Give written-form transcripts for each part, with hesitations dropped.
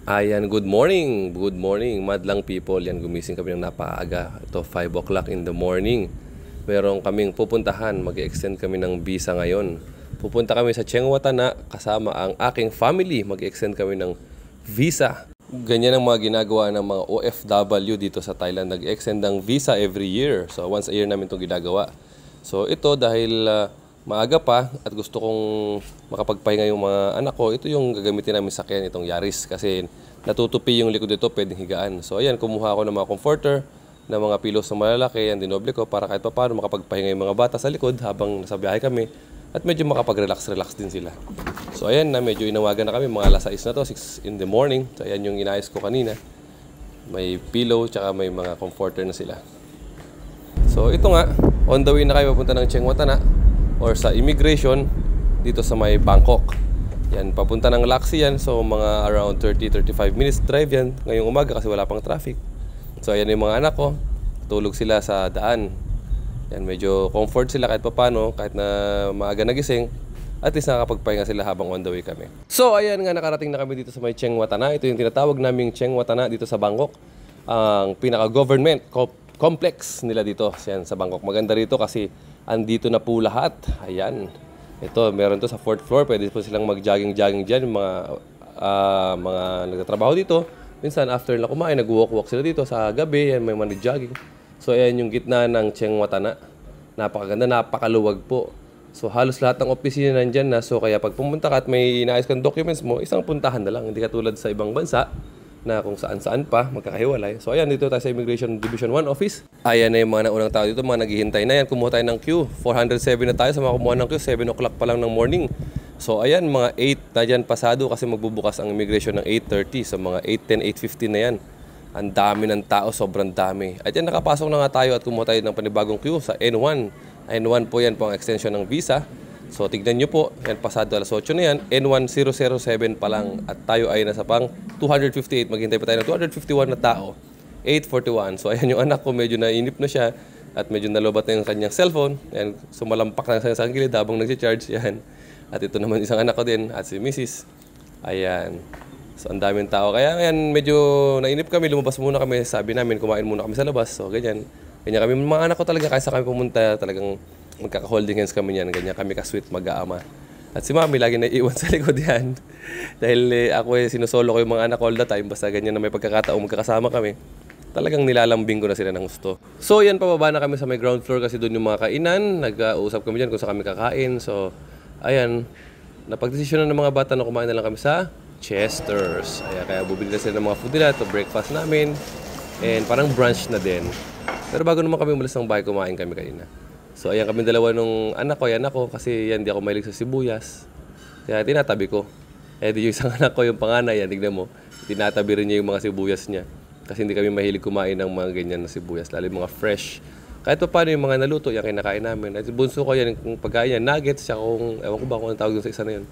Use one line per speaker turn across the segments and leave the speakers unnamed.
Ayan, good morning. Good morning, madlang people. Yan, gumising kami ng napaaga. Ito, 5 o'clock in the morning. Meron kaming pupuntahan. Mag-extend kami ng visa ngayon. Pupunta kami sa Chiang Watana kasama ang aking family. Mag-extend kami ng visa. Ganyan ang mga ginagawa ng mga OFW dito sa Thailand. Nag-extend ng visa every year. So, once a year namin itong ginagawa. So, ito dahil maaga pa at gusto kong makapagpahinga yung mga anak ko, ito yung gagamitin namin sakyan, itong Yaris. Kasi natutupi yung likod nito, pwedeng higaan. So ayan, kumuha ako ng mga comforter, ng mga pillows na malalaki, yan dinoble ko para kahit pa paano makapagpahinga yung mga bata sa likod habang nasa biyahe kami. At medyo makapag-relax din sila. So ayan na, medyo inawagan na kami, mga alas 6 na to, 6 in the morning. So ayan yung inayos ko kanina. May pillow, tsaka may mga comforter na sila. So ito nga, on the way na kayo papunta ng Chiang Watana or sa immigration dito sa may Bangkok. Yan, papunta ng Laxi yan. So mga around 30-35 minutes drive yan ngayong umaga kasi wala pang traffic. So ayan yung mga anak ko, tulog sila sa daan. Yan, medyo comfort sila kahit papano, kahit na maaga nagising. At least nakakapagpahinga sila habang on the way kami. So ayan nga, nakarating na kami dito sa may Chiang Watana. Ito yung tinatawag naming Chiang Watana dito sa Bangkok. Ang pinaka-government complex nila dito yan, sa Bangkok. Maganda rito kasi andito na po lahat. Ayan. Ito, meron to sa 4th floor. Pwede po silang mag-jogging-jogging dyan. Mga nagtatrabaho dito. Minsan, after na kumain, nag-walk-walk sila dito sa gabi. Yan, may mga jogging. So, ayan yung gitna ng Chiang Watana. Napakaganda, napakaluwag po. So, halos lahat ng opisina nandyan na. So, kaya pag pumunta ka at may inaayos kang documents mo, isang puntahan na lang. Hindi katulad sa ibang bansa na kung saan-saan pa, magkakahiwalay. So ayan, dito tayo sa Immigration Division 1 office. Ayan na yung mga naunang tao dito, mga naghihintay na yan. Kumuha tayo ng queue. 407 na tayo sa mga kumuha ng queue. 7 o'clock pa lang ng morning. So ayan, mga 8 na dyan pasado kasi magbubukas ang immigration ng 8:30. So mga 8:10, 8:15 na yan. Ang dami ng tao, sobrang dami. At yan, nakapasok na nga tayo at kumuha tayo ng panibagong queue sa N1. N1 po yan po ang extension ng visa. So tignan nyo po, yan pasado alas 8 na yan, N1007 pa lang at tayo ay nasa pang 258, maghintay pa tayo ng 251 na tao, 841. So ayan yung anak ko, medyo nainip na siya at medyo nalobat na yung kanyang cellphone. Yan, sumalampak na sa gilid habang nag-charge yan. At ito naman isang anak ko din at si Mrs. Ayan. So ang daming tao. Kaya yan, medyo nainip kami, lumabas muna kami, sabi namin kumain muna kami sa labas. So ganyan. Ganyan kami, mga anak ko talaga, kaysa kami pumunta, talagang magkaka-holding hands kami yan. Ganyan kami ka-sweet mag-aama. At si mami lagi naiiwan sa likod yan. Dahil ako sinusolo ko yung mga anak all the time. Basta ganyan na may pagkakataong magkakasama kami. Talagang nilalambing ko na sila ng gusto. So yan, pababa na kami sa may ground floor kasi doon yung mga kainan. Nag-uusap kami dyan kung saan kami kakain. So ayan, napag-desisyon na ng mga bata na kumain na lang kami sa Chester's. Kaya bubili na sila ng mga food nila to breakfast namin. And parang brunch na din. Pero bago naman kami umalis ng bahay, kumain kami kanina. So ayan kami dalawa nung anak ko, yan ako kasi yan di ako mahilig sa sibuyas. Kaya tinatabi ko. Di yung isang anak ko, yung panganay, yan, tignan mo, tinatabi rin niya yung mga sibuyas niya. Kasi hindi kami mahilig kumain ng mga ganyan na sibuyas, lalo yung mga fresh. Kahit pa paano yung mga naluto, yan kinakain namin. At bunso ko yan, kung pagkain yan, nuggets, siya kung, ewan ko ba kung ang tawag sa isa na yun.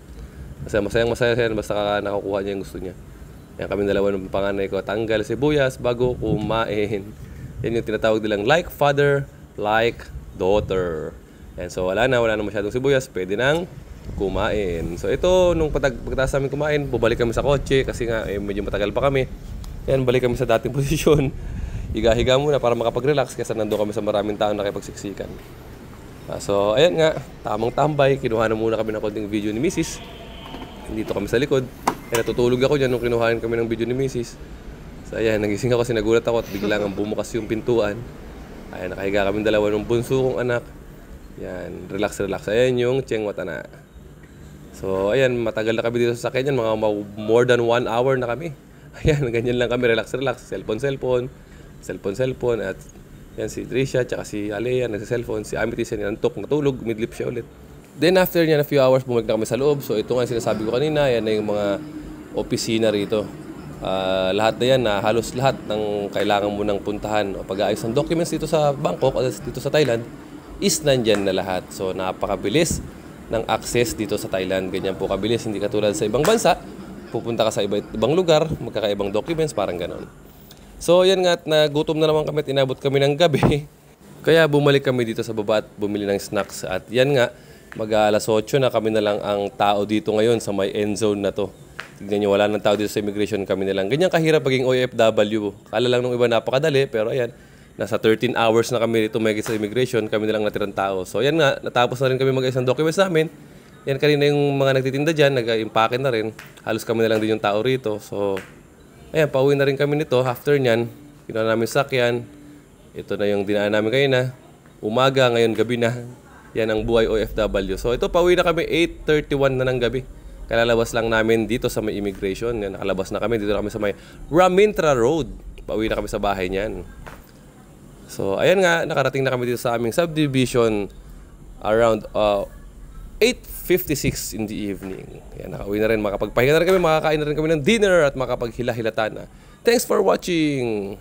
Kasi masaya siya yan, basta nakakuha niya yung gusto niya. Yan kami dalawa ng panganay ko, tanggal sibuyas bago kumain. Yan yung tinatawag nilang like father, like daughter. And so wala na masyadong sibuyas, pwede nang kumain. So ito, nung pagkatapos namin kumain, bubalik kami sa kotse kasi nga medyo matagal pa kami. Yan, balik kami sa dating posisyon. Higa-higa muna para makapag-relax kasi nandun kami sa maraming tao nakipagsiksikan. So ayan nga, tamang tambay, kinuha na muna kami ng konting video ni Mrs. Dito kami sa likod. Kaya natutulog ako dyan nung kinuhaan kami ng video ni Mrs. So ayan, nagising ako kasi nagulat ako at biglang bumukas yung pintuan. Ayan, nakahiga kami dalawa ng bunso kong anak. Yan, relax. Ayan yung Chiang Watana. So, ayan, matagal na kami dito sa sakyan yan. Mga more than 1 hour na kami. Ayan, ganyan lang kami, relax. Cellphone. At yan, si Tricia, tsaka si Alea, nagsa-cellphone. Si Amitis, yan, nantok, natulog, midlip siya ulit. Then, after niya, a few hours, bumalik na kami sa loob. So, ito nga sinasabi ko kanina, yan na yung mga opisina rito. Lahat na yan, halos lahat ng kailangan mo nang puntahan o pag-aayos ng documents dito sa Bangkok o dito sa Thailand is nandyan na lahat. So napakabilis ng access dito sa Thailand. Ganyan po kabilis, hindi katulad sa ibang bansa. Pupunta ka sa ibang lugar, magkakaibang documents, parang ganon. So yan nga, at nagutom na naman kami at inabot kami ng gabi. Kaya bumalik kami dito sa baba at bumili ng snacks. At yan nga, mag-alas 8 na, kami na lang ang tao dito ngayon sa may end zone na to. Tignan nyo, wala nang tao dito sa immigration, kami na lang. Ganyan kahirap maging OFW. Kala lang nung iba napakadali, pero ayan, nasa 13 hours na kami dito may sa immigration, kami na lang natirang tao. So ayan nga, natapos na rin kami mag-ayos ng documents namin. Yan kanina yung mga nagtitinda dyan, nag-impake na rin. Halos kami na lang din yung tao rito. So ayan, pauwi na rin kami nito. After nyan, kinuha namin sakyan. Ito na yung dinaan namin kayo na. Umaga, ngayon gabi na. Yan ang buhay OFW. So ito, pauwi na kami 8:31 na ng gabi. Kalalabas lang namin dito sa may immigration. Yan, nakalabas na kami. Dito na kami sa may Ramintra Road. Pauwi na kami sa bahay niyan. So ayan nga, nakarating na kami dito sa aming subdivision around 8:56 in the evening. Yan, nakauwi na rin. Makapagpahinga na rin kami. Makakain na rin kami ng dinner at makapaghila-hilata na. Thanks for watching!